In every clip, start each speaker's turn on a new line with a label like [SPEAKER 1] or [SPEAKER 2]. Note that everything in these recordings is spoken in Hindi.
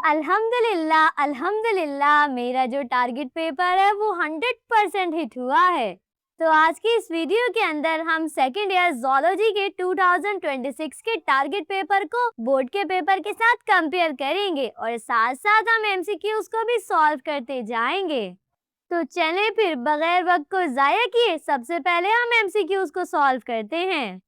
[SPEAKER 1] अल्हम्दुलिल्लाह अल्हम्दुलिल्लाह मेरा जो टारगेट पेपर है वो 100% हिट हुआ है। तो आज की इस वीडियो के अंदर हम सेकेंड ईयर ज़ूलॉजी के 2026 के टारगेट पेपर को बोर्ड के पेपर के साथ कंपेयर करेंगे और साथ साथ हम एमसीक्यूज को भी सॉल्व करते जाएंगे। तो चलें फिर बगैर वक्त को ज़ाया किए सबसे पहले हम एमसीक्यूज को सॉल्व करते हैं।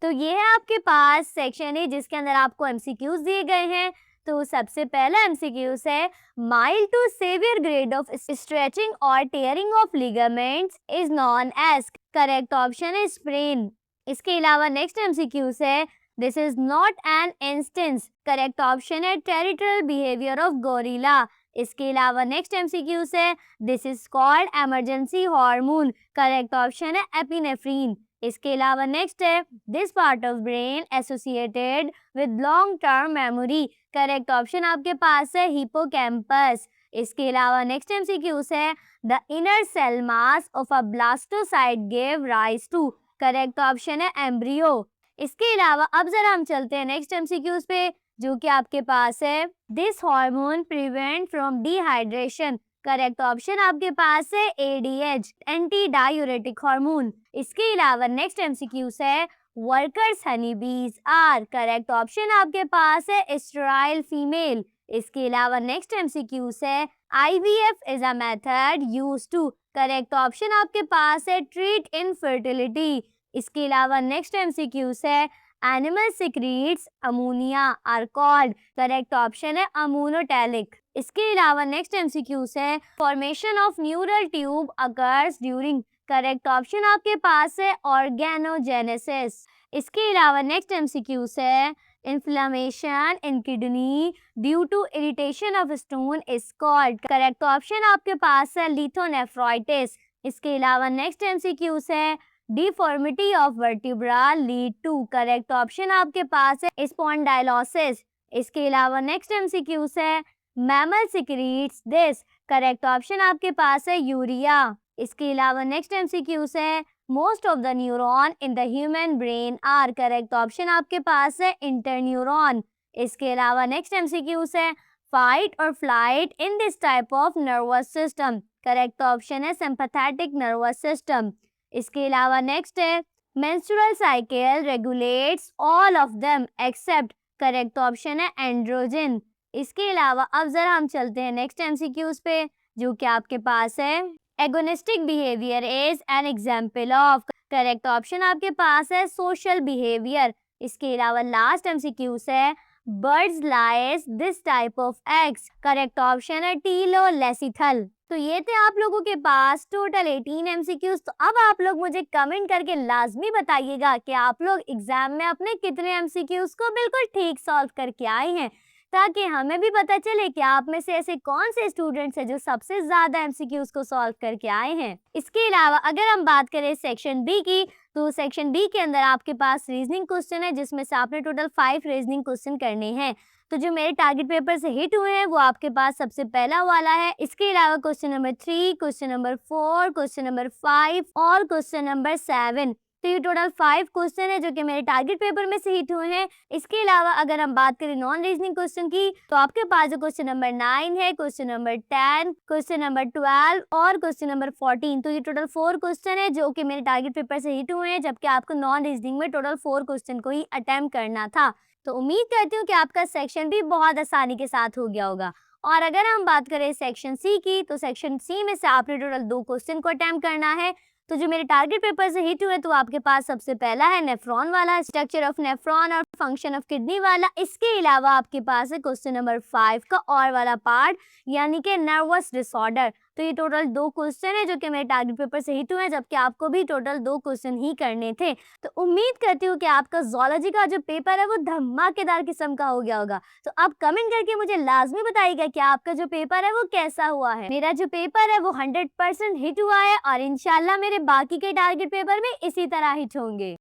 [SPEAKER 1] तो ये है आपके पास सेक्शन है जिसके अंदर आपको एमसीक्यूज दिए गए हैं। तो सबसे पहला एमसीक्यूज है mild to severe grade of stretching और tearing of ligaments is known as. Correct option है स्प्रेन। इसके अलावा नेक्स्ट एमसीक्यूज है this is not an instance. Correct option है टेरिटोरियल बिहेवियर ऑफ गोरिल्ला। इसके अलावा नेक्स्ट एमसीक्यूज है this is called emergency hormone. Correct option है एपिनेफ्रीन। इसके अलावा नेक्स्ट है this part of brain associated with long term memory. Correct option आपके पास है हिपोकैम्पस। इसके अलावा नेक्स्ट एमसीक्यूज है the inner cell mass of a blastocyst give rise to. Correct option है एम्ब्रियो। इसके अलावा अब जरा हम चलते हैं नेक्स्ट एमसीक्यूज पे जो कि आपके पास है this hormone prevent from dehydration. Correct option आपके पास है एडीएच एंटी डायूरेटिक हार्मोन। इसके अलावा नेक्स्ट एमसीक्यूज है workers Honey bees are. Correct option आपके पास है स्टेराइल फीमेल। इसके अलावा नेक्स्ट एमसीक्यूज है IVF is a method used to. Correct option आपके पास है ट्रीट इनफर्टिलिटी। इसके अलावा नेक्स्ट एमसीक्यूज है animal secretes ammonia are called. Correct option है अमोनोटैलिक। इसके अलावा नेक्स्ट एमसीक्यूज है formation of neural tube occurs during. Correct option आपके पास है ऑर्गेनोजेनेसिस। इसके अलावा नेक्स्ट एमसीक्यूज है inflammation in kidney due to irritation of stone is called. Correct option आपके पास है लिथोनेफ्राइटिस। इसके अलावा नेक्स्ट एमसीक्यूज है deformity of vertebra lead to. Correct option आपके पास है स्पॉन्डाइलोसिस। इसके अलावा नेक्स्ट एमसीक्यूज है mammal secretes this. Correct option आपके पास है यूरिया। इसके अलावा नेक्स्ट एमसीक्यूज है most of the neuron in the human brain are. Correct option आपके पास है इंटरन्यूरॉन। इसके अलावा नेक्स्ट एमसीक्यूज है फाइट और flight in this type of nervous system. Correct option है सिंपैथेटिक नर्वस सिस्टम। इसके अलावा नेक्स्ट है menstrual cycle regulates all of them except. Correct option है एंड्रोजन। इसके अलावा अब जरा हम चलते हैं नेक्स्ट एमसीक्यूज पे जो कि आपके पास है agonistic behaviour is an example of. Correct option आपके पास है सोशल बिहेवियर। इसके अलावा लास्ट एमसीक्यूज है birds lies this type of eggs. Correct option है टीलोलेसिथल। तो ये थे आप लोगों के पास टोटल 18 एमसीक्यूज। तो अब आप लोग मुझे कमेंट करके लाजमी बताइएगा कि आप लोग एग्जाम में अपने कितने एमसीक्यूज को बिल्कुल ठीक सॉल्व करके आए हैं, ताकि हमें भी पता चले कि आप में से ऐसे कौन से स्टूडेंट्स हैं जो सबसे ज्यादा एमसीक्यूज को सॉल्व करके आए हैं। इसके अलावा अगर हम बात करें सेक्शन बी की, तो सेक्शन बी के अंदर आपके पास रीजनिंग क्वेश्चन है जिसमें से आपने टोटल 5 रीजनिंग क्वेश्चन करने हैं। तो जो मेरे टारगेट पेपर से हिट हुए हैं वो आपके पास सबसे पहला वाला है। इसके अलावा question number 3, question number 4, question number 5 और क्वेश्चन नंबर 7। तो ये टोटल 5 क्वेश्चन है जो कि मेरे टारगेट पेपर में से हिट हुए हैं। इसके अलावा अगर हम बात करें नॉन रीजनिंग क्वेश्चन की, तो आपके पास जो क्वेश्चन नंबर 9 है, क्वेश्चन नंबर 10, क्वेश्चन नंबर 12 और क्वेश्चन नंबर 14। तो ये टोटल 4 क्वेश्चन है जो कि मेरे टारगेट पेपर से हिट हुए हैं, जबकि आपको नॉन रीजनिंग में टोटल 4 क्वेश्चन को ही अटेम्प्ट करना था। तो उम्मीद करती हूँ कि आपका सेक्शन भी बहुत आसानी के साथ हो गया होगा। और अगर हम बात करें सेक्शन सी की, तो सेक्शन सी में से आपने टोटल 2 क्वेश्चन को अटेम्प्ट करना है। तो जो मेरे टारगेट पेपर से हिट हुए तो आपके पास सबसे पहला है नेफ्रॉन वाला, स्ट्रक्चर ऑफ नेफ्रॉन और फंक्शन ऑफ किडनी वाला। इसके अलावा आपके पास है क्वेश्चन नंबर 5 का और वाला पार्ट यानी कि नर्वस डिसऑर्डर। तो ये टोटल 2 क्वेश्चन है जो कि मेरे टारगेट पेपर से हिट हुए हैं, जबकि आपको भी टोटल 2 क्वेश्चन ही करने थे। तो उम्मीद करती हूँ कि आपका ज़ूलॉजी का जो पेपर है वो धमाकेदार किस्म का हो गया होगा। तो आप कमेंट करके मुझे लाजमी बताइएगा कि आपका जो पेपर है वो कैसा हुआ है। मेरा जो पेपर है वो 100% हिट हुआ है और इंशाल्लाह मेरे बाकी के टारगेट पेपर में इसी तरह हिट होंगे।